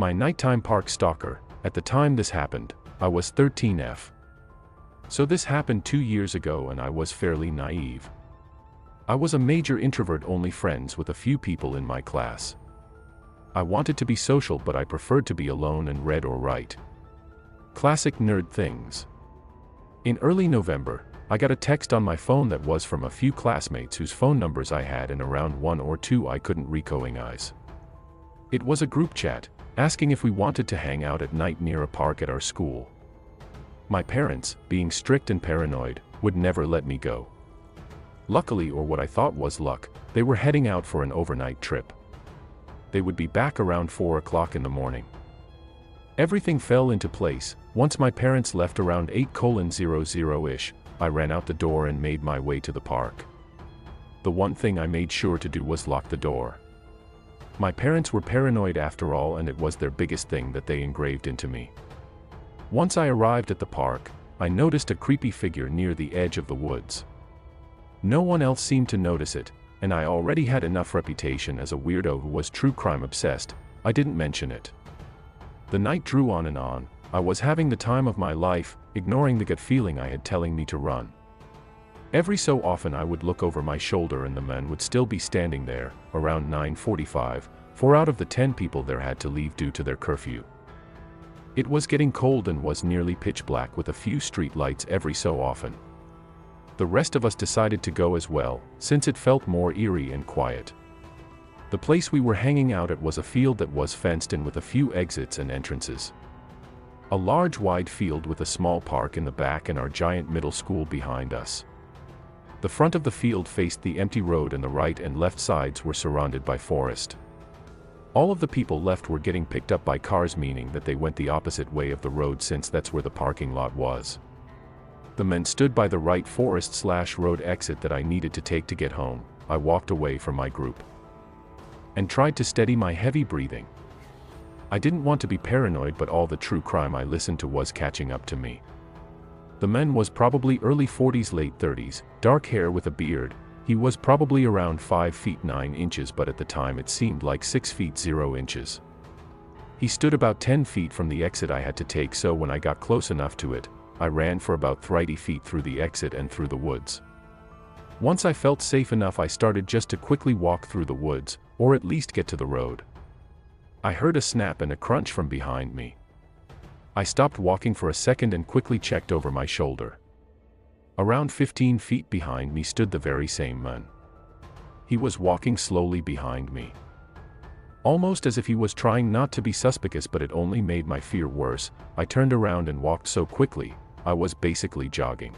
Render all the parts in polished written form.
My nighttime park stalker. At the time this happened, I was 13F. So this happened 2 years ago and I was fairly naive. I was a major introvert, only friends with a few people in my class. I wanted to be social, but I preferred to be alone and read or write. Classic nerd things. In early November, I got a text on my phone that was from a few classmates whose phone numbers I had, and around 1 or 2 I couldn't recognize. It was a group chat, asking if we wanted to hang out at night near a park at our school. My parents, being strict and paranoid, would never let me go. Luckily, or what I thought was luck, they were heading out for an overnight trip. They would be back around 4 o'clock in the morning. Everything fell into place. Once my parents left around 8:00-ish, I ran out the door and made my way to the park. The one thing I made sure to do was lock the door. My parents were paranoid after all, and it was their biggest thing that they engraved into me. Once I arrived at the park, I noticed a creepy figure near the edge of the woods. No one else seemed to notice it, and I already had enough reputation as a weirdo who was true crime obsessed. I didn't mention it. The night drew on and on. I was having the time of my life, ignoring the gut feeling I had telling me to run. Every so often I would look over my shoulder and the men would still be standing there. Around 9:45, 4 out of the 10 people there had to leave due to their curfew. It was getting cold and was nearly pitch black with a few street lights every so often. The rest of us decided to go as well, since it felt more eerie and quiet. The place we were hanging out at was a field that was fenced in with a few exits and entrances. A large wide field with a small park in the back and our giant middle school behind us. The front of the field faced the empty road and the right and left sides were surrounded by forest. All of the people left were getting picked up by cars, meaning that they went the opposite way of the road since that's where the parking lot was. The men stood by the right forest/road exit that I needed to take to get home. I walked away from my group and tried to steady my heavy breathing. I didn't want to be paranoid, but all the true crime I listened to was catching up to me. The man was probably early 40s, late 30s, dark hair with a beard. He was probably around 5 feet 9 inches, but at the time it seemed like 6 feet 0 inches. He stood about 10 feet from the exit I had to take, so when I got close enough to it, I ran for about 30 feet through the exit and through the woods. Once I felt safe enough, I started just to quickly walk through the woods, or at least get to the road. I heard a snap and a crunch from behind me. I stopped walking for a second and quickly checked over my shoulder. Around 15 feet behind me stood the very same man. He was walking slowly behind me, almost as if he was trying not to be suspicious, but it only made my fear worse. I turned around and walked so quickly, I was basically jogging.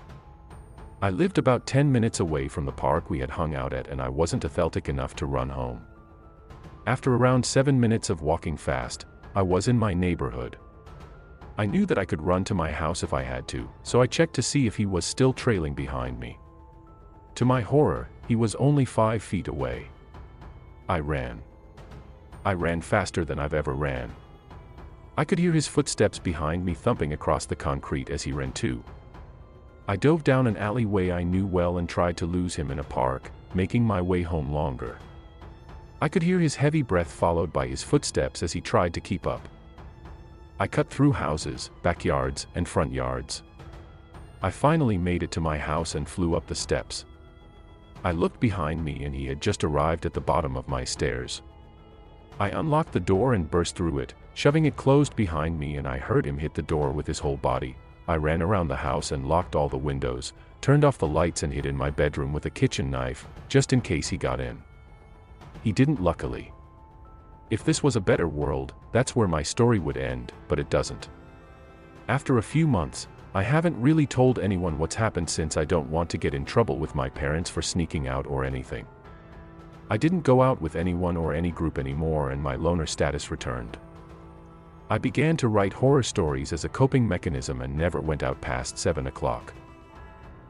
I lived about 10 minutes away from the park we had hung out at, and I wasn't athletic enough to run home. After around 7 minutes of walking fast, I was in my neighborhood. I knew that I could run to my house if I had to, so I checked to see if he was still trailing behind me. To my horror, he was only 5 feet away. I ran. I ran faster than I've ever ran. I could hear his footsteps behind me thumping across the concrete as he ran too. I dove down an alleyway I knew well and tried to lose him in a park, making my way home longer. I could hear his heavy breath followed by his footsteps as he tried to keep up. I cut through houses, backyards, and front yards. I finally made it to my house and flew up the steps. I looked behind me and he had just arrived at the bottom of my stairs. I unlocked the door and burst through it, shoving it closed behind me, and I heard him hit the door with his whole body. I ran around the house and locked all the windows, turned off the lights and hid in my bedroom with a kitchen knife, just in case he got in. He didn't, luckily. If this was a better world, that's where my story would end, but it doesn't. After a few months, I haven't really told anyone what's happened since I don't want to get in trouble with my parents for sneaking out or anything. I didn't go out with anyone or any group anymore, and my loner status returned. I began to write horror stories as a coping mechanism and never went out past 7 o'clock.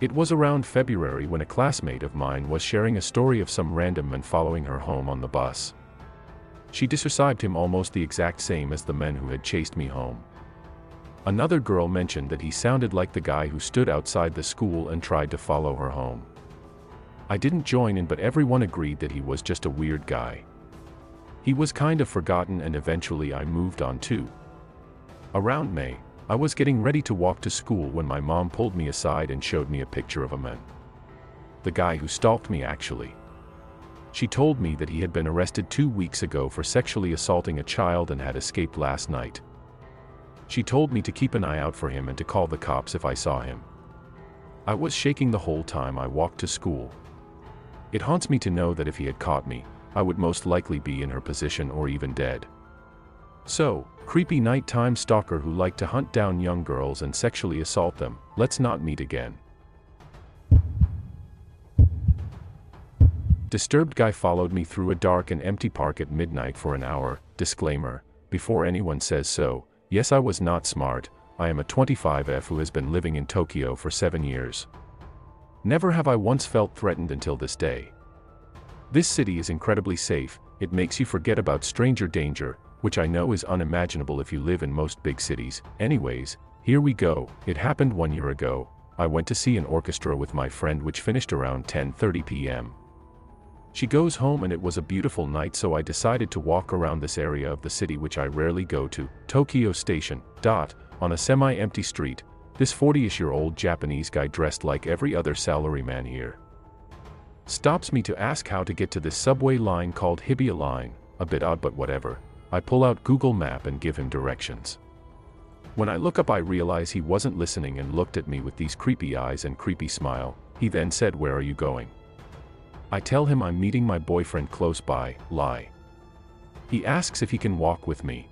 It was around February when a classmate of mine was sharing a story of some random man following her home on the bus. She described him almost the exact same as the men who had chased me home. Another girl mentioned that he sounded like the guy who stood outside the school and tried to follow her home. I didn't join in, but everyone agreed that he was just a weird guy. He was kind of forgotten and eventually I moved on too. Around May, I was getting ready to walk to school when my mom pulled me aside and showed me a picture of a man. The guy who stalked me actually. She told me that he had been arrested 2 weeks ago for sexually assaulting a child and had escaped last night. She told me to keep an eye out for him and to call the cops if I saw him. I was shaking the whole time I walked to school. It haunts me to know that if he had caught me, I would most likely be in her position or even dead. So, creepy nighttime stalker who liked to hunt down young girls and sexually assault them, let's not meet again. Disturbed guy followed me through a dark and empty park at midnight for an hour. Disclaimer, before anyone says so, yes, I was not smart. I am a 25F who has been living in Tokyo for 7 years. Never have I once felt threatened until this day. This city is incredibly safe. It makes you forget about stranger danger, which I know is unimaginable if you live in most big cities. Anyways, here we go. It happened 1 year ago. I went to see an orchestra with my friend which finished around 10:30 p.m. She goes home and it was a beautiful night, so I decided to walk around this area of the city which I rarely go to, Tokyo Station. On a semi-empty street, this 40-ish-year-old Japanese guy dressed like every other salaryman here stops me to ask how to get to this subway line called Hibiya Line. A bit odd, but whatever. I pull out Google Map and give him directions. When I look up I realize he wasn't listening and looked at me with these creepy eyes and creepy smile. He then said, "Where are you going?" I tell him I'm meeting my boyfriend close by. Lie. He asks if he can walk with me.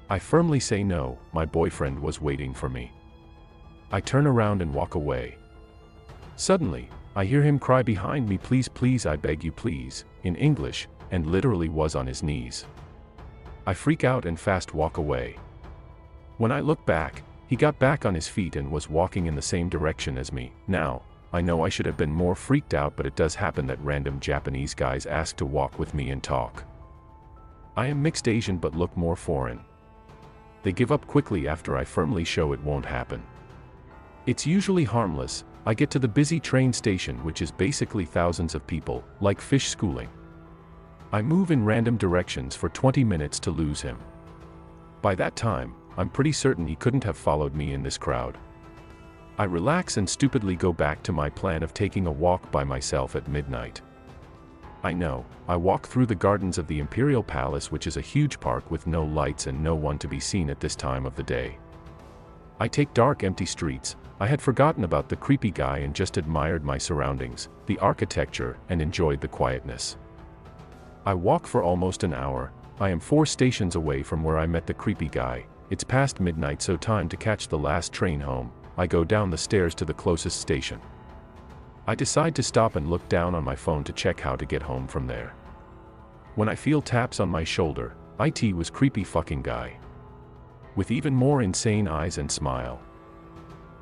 I firmly say no, my boyfriend was waiting for me. I turn around and walk away. Suddenly, I hear him cry behind me, "Please, please, I beg you, please," in English, and literally was on his knees. I freak out and fast walk away. When I look back, he got back on his feet and was walking in the same direction as me. Now, I know I should have been more freaked out, but it does happen that random Japanese guys ask to walk with me and talk. I am mixed Asian but look more foreign. They give up quickly after I firmly show it won't happen. It's usually harmless. I get to the busy train station which is basically thousands of people, like fish schooling. I move in random directions for 20 minutes to lose him. By that time, I'm pretty certain he couldn't have followed me in this crowd. I relax and stupidly go back to my plan of taking a walk by myself at midnight. I know, I walk through the gardens of the Imperial Palace, which is a huge park with no lights and no one to be seen at this time of the day. I take dark empty streets. I had forgotten about the creepy guy and just admired my surroundings, the architecture, and enjoyed the quietness. I walk for almost an hour. I am 4 stations away from where I met the creepy guy. It's past midnight, so time to catch the last train home. I go down the stairs to the closest station. I decide to stop and look down on my phone to check how to get home from there. When I feel taps on my shoulder, it was creepy fucking guy. With even more insane eyes and smile.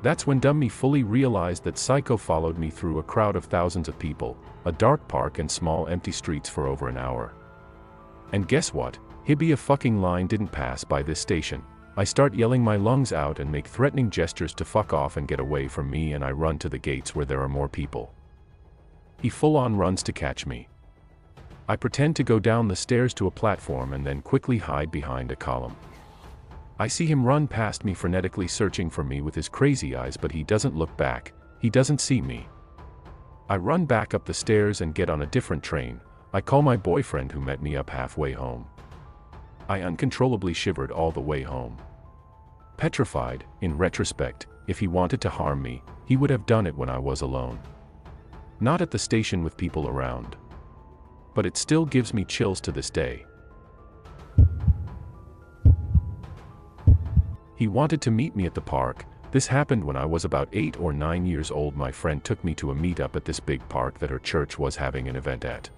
That's when dumb me fully realized that Psycho followed me through a crowd of thousands of people, a dark park and small empty streets for over an hour. And guess what? Hibiya fucking line didn't pass by this station. I start yelling my lungs out and make threatening gestures to fuck off and get away from me, and I run to the gates where there are more people. He full-on runs to catch me. I pretend to go down the stairs to a platform and then quickly hide behind a column. I see him run past me frenetically searching for me with his crazy eyes, but he doesn't look back. He doesn't see me. I run back up the stairs and get on a different train. I call my boyfriend who met me up halfway home. I uncontrollably shivered all the way home. Petrified, in retrospect, if he wanted to harm me, he would have done it when I was alone. Not at the station with people around. But it still gives me chills to this day. He wanted to meet me at the park. This happened when I was about 8 or 9 years old. My friend took me to a meetup at this big park that her church was having an event at.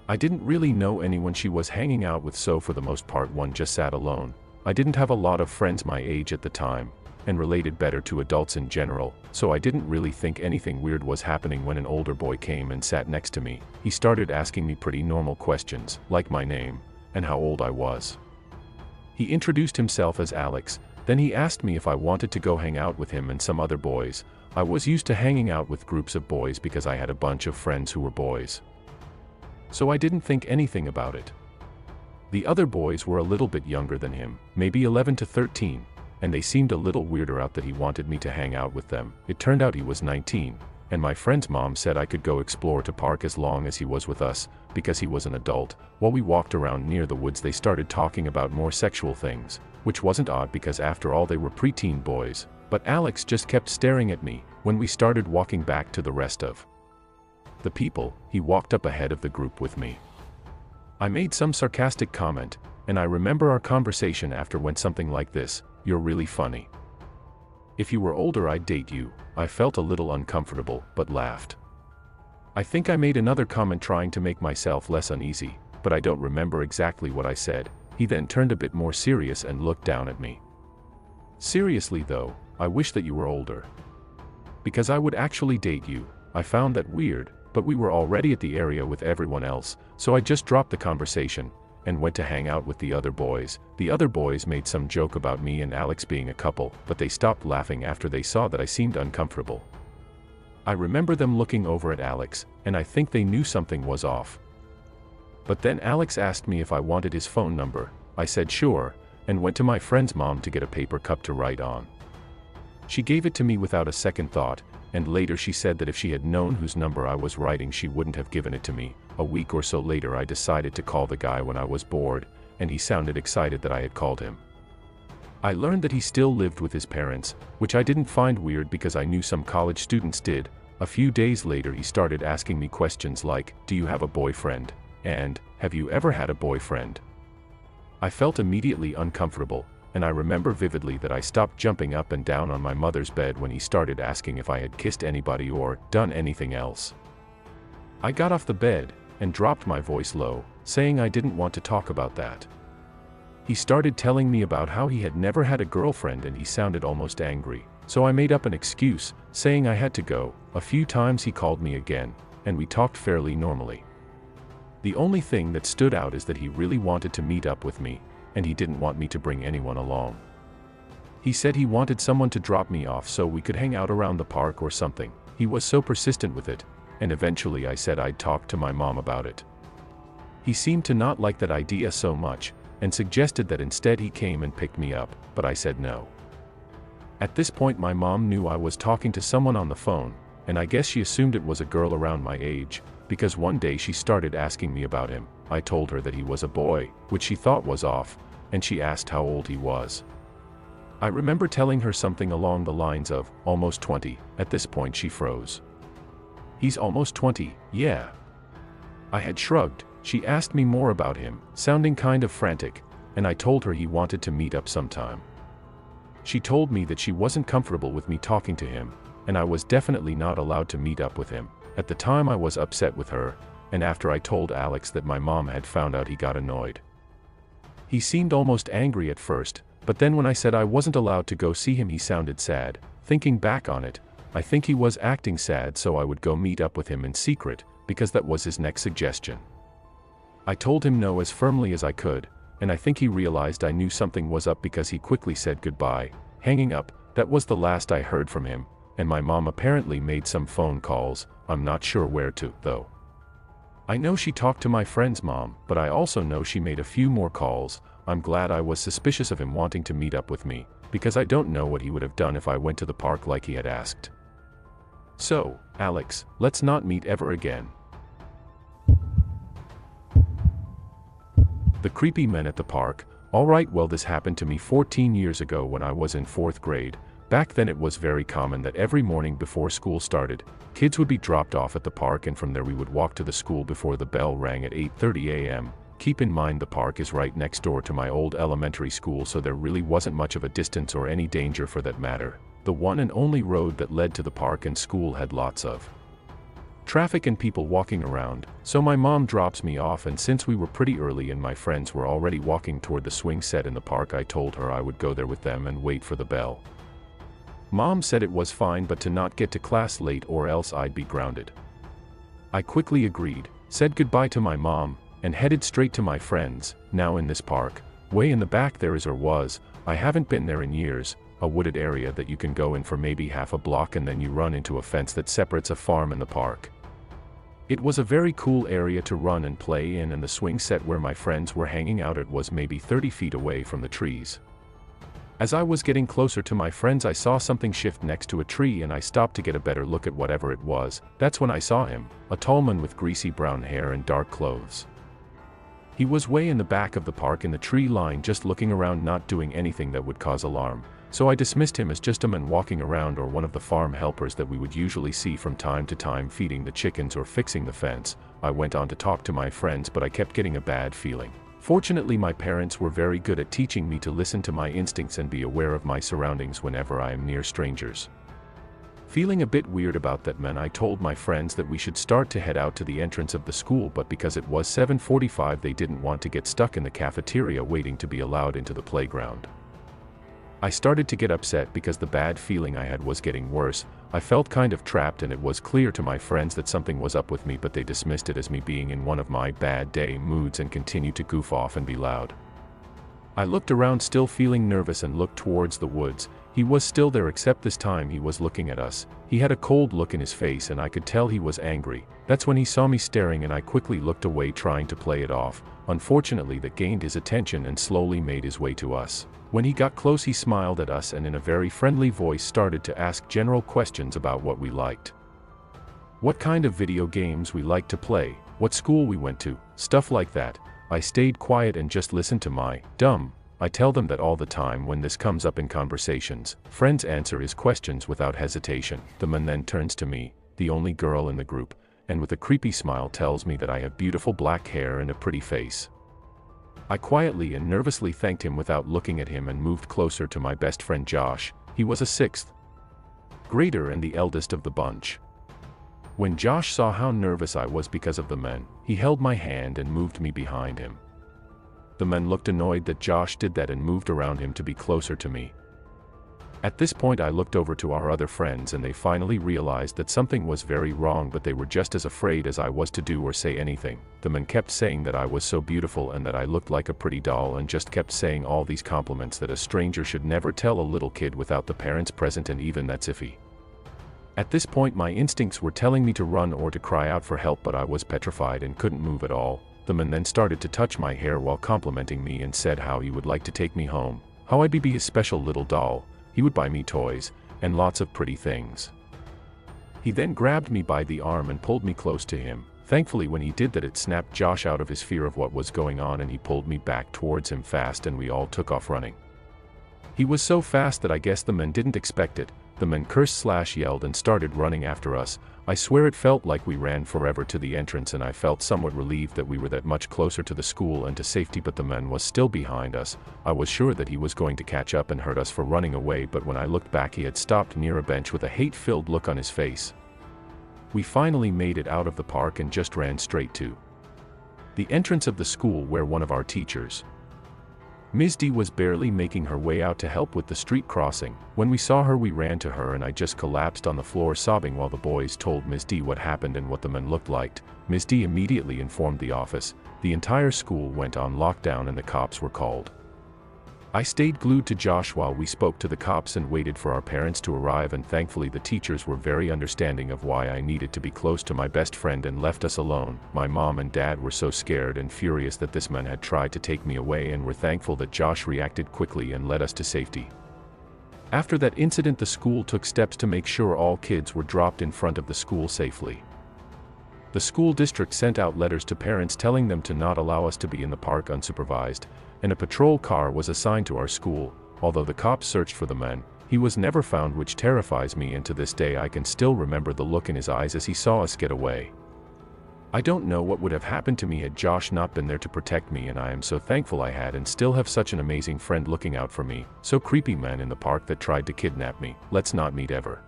I didn't really know anyone she was hanging out with, so for the most part one just sat alone. I didn't have a lot of friends my age at the time, and related better to adults in general, so I didn't really think anything weird was happening when an older boy came and sat next to me. He started asking me pretty normal questions, like my name, and how old I was. He introduced himself as Alex, then he asked me if I wanted to go hang out with him and some other boys. I was used to hanging out with groups of boys because I had a bunch of friends who were boys. So I didn't think anything about it. The other boys were a little bit younger than him, maybe 11 to 13, and they seemed a little weirded out that he wanted me to hang out with them. It turned out he was 19, and my friend's mom said I could go explore to park as long as he was with us, because he was an adult. While we walked around near the woods, they started talking about more sexual things, which wasn't odd because after all they were preteen boys, but Alex just kept staring at me. When we started walking back to the rest of the people, he walked up ahead of the group with me. I made some sarcastic comment, and I remember our conversation after went something like this: "You're really funny. If you were older, I'd date you." I felt a little uncomfortable, but laughed. I think I made another comment trying to make myself less uneasy, but I don't remember exactly what I said. He then turned a bit more serious and looked down at me. "Seriously though, I wish that you were older. Because I would actually date you." I found that weird, but we were already at the area with everyone else, so I just dropped the conversation and went to hang out with the other boys. The other boys made some joke about me and Alex being a couple, but they stopped laughing after they saw that I seemed uncomfortable. I remember them looking over at Alex, and I think they knew something was off. But then Alex asked me if I wanted his phone number. I said sure, and went to my friend's mom to get a paper cup to write on. She gave it to me without a second thought, and later she said that if she had known whose number I was writing, she wouldn't have given it to me. A week or so later, I decided to call the guy when I was bored, and he sounded excited that I had called him. I learned that he still lived with his parents, which I didn't find weird because I knew some college students did. A few days later, he started asking me questions like, "Do you have a boyfriend?" and "Have you ever had a boyfriend?" I felt immediately uncomfortable, and I remember vividly that I stopped jumping up and down on my mother's bed when he started asking if I had kissed anybody or done anything else. I got off the bed and dropped my voice low, saying I didn't want to talk about that. He started telling me about how he had never had a girlfriend and he sounded almost angry, so I made up an excuse, saying I had to go. A few times he called me again, and we talked fairly normally. The only thing that stood out is that he really wanted to meet up with me, and he didn't want me to bring anyone along. He said he wanted someone to drop me off so we could hang out around the park or something. He was so persistent with it, and eventually I said I'd talk to my mom about it. He seemed to not like that idea so much, and suggested that instead he came and picked me up, but I said no. At this point my mom knew I was talking to someone on the phone, and I guess she assumed it was a girl around my age, because one day she started asking me about him. I told her that he was a boy, which she thought was off, and she asked how old he was. I remember telling her something along the lines of, almost 20. At this point she froze. "He's almost 20, yeah." I had shrugged. She asked me more about him, sounding kind of frantic, and I told her he wanted to meet up sometime. She told me that she wasn't comfortable with me talking to him, and I was definitely not allowed to meet up with him. At the time I was upset with her, and after I told Alex that my mom had found out, he got annoyed. He seemed almost angry at first, but then when I said I wasn't allowed to go see him, he sounded sad. Thinking back on it, I think he was acting sad so I would go meet up with him in secret, because that was his next suggestion. I told him no as firmly as I could, and I think he realized I knew something was up because he quickly said goodbye, hanging up. That was the last I heard from him, and my mom apparently made some phone calls. I'm not sure where to, though. I know she talked to my friend's mom, but I also know she made a few more calls. I'm glad I was suspicious of him wanting to meet up with me, because I don't know what he would have done if I went to the park like he had asked. So, Alex, let's not meet ever again. The creepy men at the park. Alright, well, this happened to me 14 years ago when I was in 4th grade. Back then it was very common that every morning before school started, kids would be dropped off at the park, and from there we would walk to the school before the bell rang at 8:30 a.m. Keep in mind the park is right next door to my old elementary school, so there really wasn't much of a distance or any danger for that matter. The one and only road that led to the park and school had lots of traffic and people walking around, so my mom drops me off, and since we were pretty early and my friends were already walking toward the swing set in the park, I told her I would go there with them and wait for the bell. Mom said it was fine, but to not get to class late or else I'd be grounded. I quickly agreed, said goodbye to my mom, and headed straight to my friends. Now in this park, way in the back there is, or was, I haven't been there in years, a wooded area that you can go in for maybe half a block and then you run into a fence that separates a farm and the park. It was a very cool area to run and play in, and the swing set where my friends were hanging out at was maybe 30 feet away from the trees. As I was getting closer to my friends, I saw something shift next to a tree, and I stopped to get a better look at whatever it was. That's when I saw him, a tall man with greasy brown hair and dark clothes. He was way in the back of the park in the tree line, just looking around, not doing anything that would cause alarm. So I dismissed him as just a man walking around, or one of the farm helpers that we would usually see from time to time feeding the chickens or fixing the fence. I went on to talk to my friends, but I kept getting a bad feeling. Fortunately, my parents were very good at teaching me to listen to my instincts and be aware of my surroundings whenever I am near strangers. Feeling a bit weird about that man, I told my friends that we should start to head out to the entrance of the school, but because it was 7:45, they didn't want to get stuck in the cafeteria waiting to be allowed into the playground. I started to get upset because the bad feeling I had was getting worse. I felt kind of trapped, and it was clear to my friends that something was up with me, but they dismissed it as me being in one of my bad day moods and continued to goof off and be loud. I looked around, still feeling nervous, and looked towards the woods. He was still there, except this time he was looking at us. He had a cold look in his face, and I could tell he was angry. That's when he saw me staring, and I quickly looked away, trying to play it off. Unfortunately, that gained his attention and slowly made his way to us. When he got close, he smiled at us and in a very friendly voice started to ask general questions about what we liked. What kind of video games we liked to play, what school we went to, stuff like that. I stayed quiet and just listened to my dumb. I tell them that all the time when this comes up in conversations. Friends answer his questions without hesitation. The man then turns to me, the only girl in the group, and with a creepy smile tells me that I have beautiful black hair and a pretty face. I quietly and nervously thanked him without looking at him and moved closer to my best friend Josh. He was a 6th grader and the eldest of the bunch. When Josh saw how nervous I was because of the men, he held my hand and moved me behind him. The men looked annoyed that Josh did that and moved around him to be closer to me. At this point, I looked over to our other friends, and they finally realized that something was very wrong, but they were just as afraid as I was to do or say anything. The men kept saying that I was so beautiful and that I looked like a pretty doll, and just kept saying all these compliments that a stranger should never tell a little kid without the parents present, and even that's iffy. At this point, my instincts were telling me to run or to cry out for help, but I was petrified and couldn't move at all. The man then started to touch my hair while complimenting me and said how he would like to take me home, how I'd be his special little doll. He would buy me toys, and lots of pretty things. He then grabbed me by the arm and pulled me close to him. Thankfully, when he did that, it snapped Josh out of his fear of what was going on, and he pulled me back towards him fast, and we all took off running. He was so fast that I guess the men didn't expect it. The men cursed/yelled and started running after us. I swear it felt like we ran forever to the entrance, and I felt somewhat relieved that we were that much closer to the school and to safety, but the man was still behind us. I was sure that he was going to catch up and hurt us for running away, but when I looked back, he had stopped near a bench with a hate-filled look on his face. We finally made it out of the park and just ran straight to the entrance of the school, where one of our teachers, Ms. D, was barely making her way out to help with the street crossing. When we saw her, we ran to her, and I just collapsed on the floor sobbing while the boys told Ms. D what happened and what the men looked like. Ms. D immediately informed the office. The entire school went on lockdown and the cops were called. I stayed glued to Josh while we spoke to the cops and waited for our parents to arrive, and thankfully the teachers were very understanding of why I needed to be close to my best friend and left us alone. My mom and dad were so scared and furious that this man had tried to take me away, and were thankful that Josh reacted quickly and led us to safety. After that incident, the school took steps to make sure all kids were dropped in front of the school safely. The school district sent out letters to parents telling them to not allow us to be in the park unsupervised, and a patrol car was assigned to our school. Although the cops searched for the man, he was never found, which terrifies me, and to this day I can still remember the look in his eyes as he saw us get away. I don't know what would have happened to me had Josh not been there to protect me, and I am so thankful I had and still have such an amazing friend looking out for me. So creepy man in the park that tried to kidnap me. Let's not meet ever.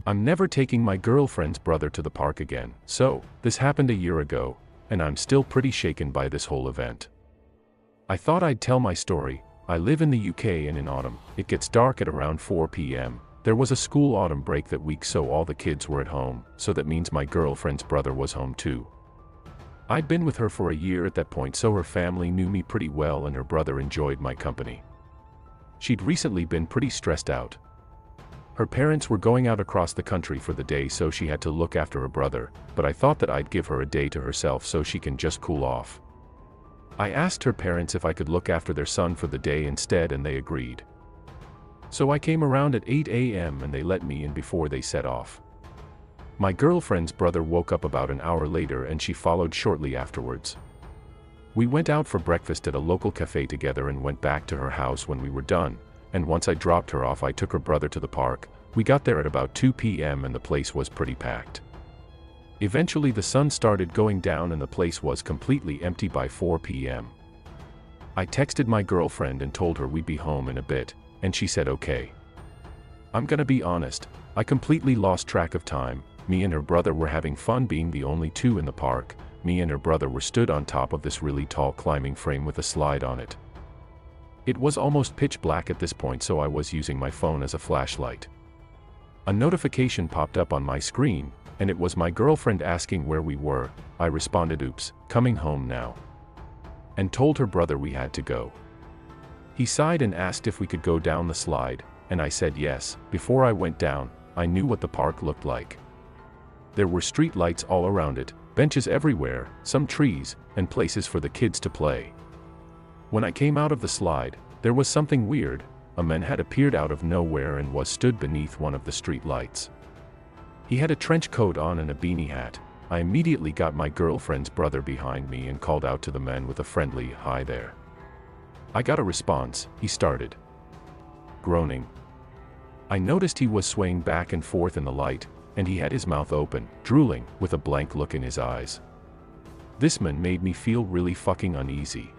I'm never taking my girlfriend's brother to the park again. So, this happened a year ago, and I'm still pretty shaken by this whole event. I thought I'd tell my story. I live in the UK, and in autumn, it gets dark at around 4 p.m. There was a school autumn break that week, so all the kids were at home, so that means my girlfriend's brother was home too. I'd been with her for a year at that point, so her family knew me pretty well and her brother enjoyed my company. She'd recently been pretty stressed out. Her parents were going out across the country for the day, so she had to look after her brother, but I thought that I'd give her a day to herself so she can just cool off. I asked her parents if I could look after their son for the day instead, and they agreed. So I came around at 8 a.m. and they let me in before they set off. My girlfriend's brother woke up about an hour later and she followed shortly afterwards. We went out for breakfast at a local cafe together and went back to her house when we were done, and once I dropped her off I took her brother to the park. We got there at about 2 p.m. and the place was pretty packed. Eventually the sun started going down and the place was completely empty by 4 p.m. I texted my girlfriend and told her we'd be home in a bit, and she said okay. I'm gonna be honest, I completely lost track of time. Me and her brother were having fun being the only two in the park. Me and her brother were stood on top of this really tall climbing frame with a slide on it. It was almost pitch black at this point, so I was using my phone as a flashlight. A notification popped up on my screen, and it was my girlfriend asking where we were. I responded, "Oops, coming home now," and told her brother we had to go. He sighed and asked if we could go down the slide, and I said yes. Before I went down, I knew what the park looked like. There were street lights all around it, benches everywhere, some trees, and places for the kids to play. When I came out of the slide, there was something weird. A man had appeared out of nowhere and was stood beneath one of the street lights. He had a trench coat on and a beanie hat. I immediately got my girlfriend's brother behind me and called out to the man with a friendly "Hi there." I got a response. He started groaning. I noticed he was swaying back and forth in the light, and he had his mouth open, drooling, with a blank look in his eyes. This man made me feel really fucking uneasy.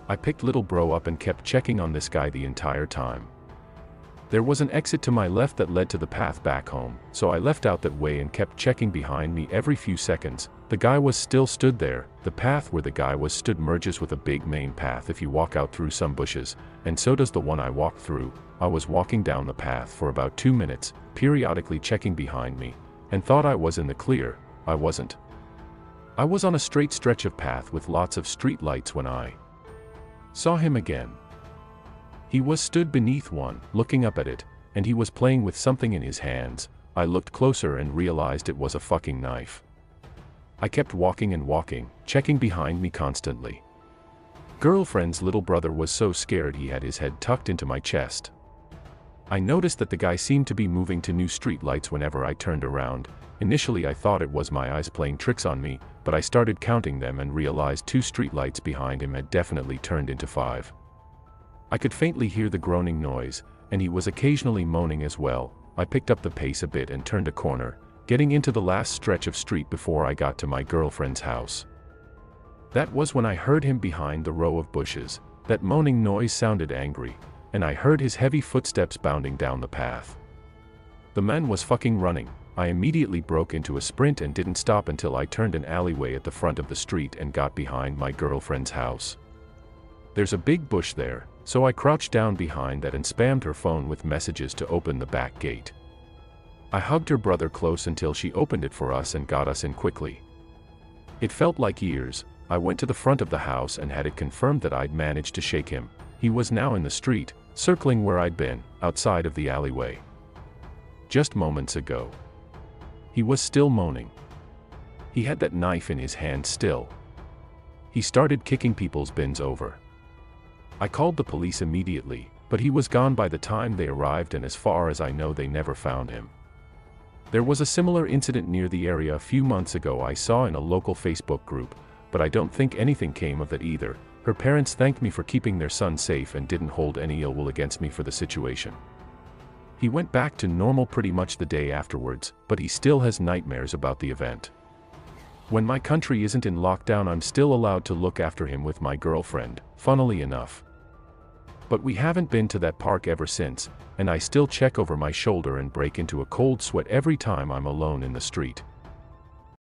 I picked little bro up and kept checking on this guy the entire time. There was an exit to my left that led to the path back home, so I left out that way and kept checking behind me every few seconds. The guy was still stood there. The path where the guy was stood merges with a big main path if you walk out through some bushes, and so does the one I walked through. I was walking down the path for about 2 minutes, periodically checking behind me, and thought I was in the clear. I wasn't. I was on a straight stretch of path with lots of street lights when I saw him again. He was stood beneath one, looking up at it, and he was playing with something in his hands. I looked closer and realized it was a fucking knife. I kept walking and walking, checking behind me constantly. Girlfriend's little brother was so scared he had his head tucked into my chest. I noticed that the guy seemed to be moving to new street lights whenever I turned around. Initially I thought it was my eyes playing tricks on me, but I started counting them and realized 2 street lights behind him had definitely turned into 5. I could faintly hear the groaning noise, and he was occasionally moaning as well. I picked up the pace a bit and turned a corner, getting into the last stretch of street before I got to my girlfriend's house. That was when I heard him behind the row of bushes. That moaning noise sounded angry, and I heard his heavy footsteps bounding down the path. The man was fucking running. I immediately broke into a sprint and didn't stop until I turned an alleyway at the front of the street and got behind my girlfriend's house. There's a big bush there, so I crouched down behind that and spammed her phone with messages to open the back gate. I hugged her brother close until she opened it for us and got us in quickly. It felt like years. I went to the front of the house and had it confirmed that I'd managed to shake him. He was now in the street, circling where I'd been, outside of the alleyway. Just moments ago. He was still moaning. He had that knife in his hand still. He started kicking people's bins over. I called the police immediately, but he was gone by the time they arrived, and as far as I know they never found him. There was a similar incident near the area a few months ago I saw in a local Facebook group, but I don't think anything came of it either. Her parents thanked me for keeping their son safe and didn't hold any ill will against me for the situation. He went back to normal pretty much the day afterwards, but he still has nightmares about the event. When my country isn't in lockdown, I'm still allowed to look after him with my girlfriend, funnily enough. But we haven't been to that park ever since, and I still check over my shoulder and break into a cold sweat every time I'm alone in the street.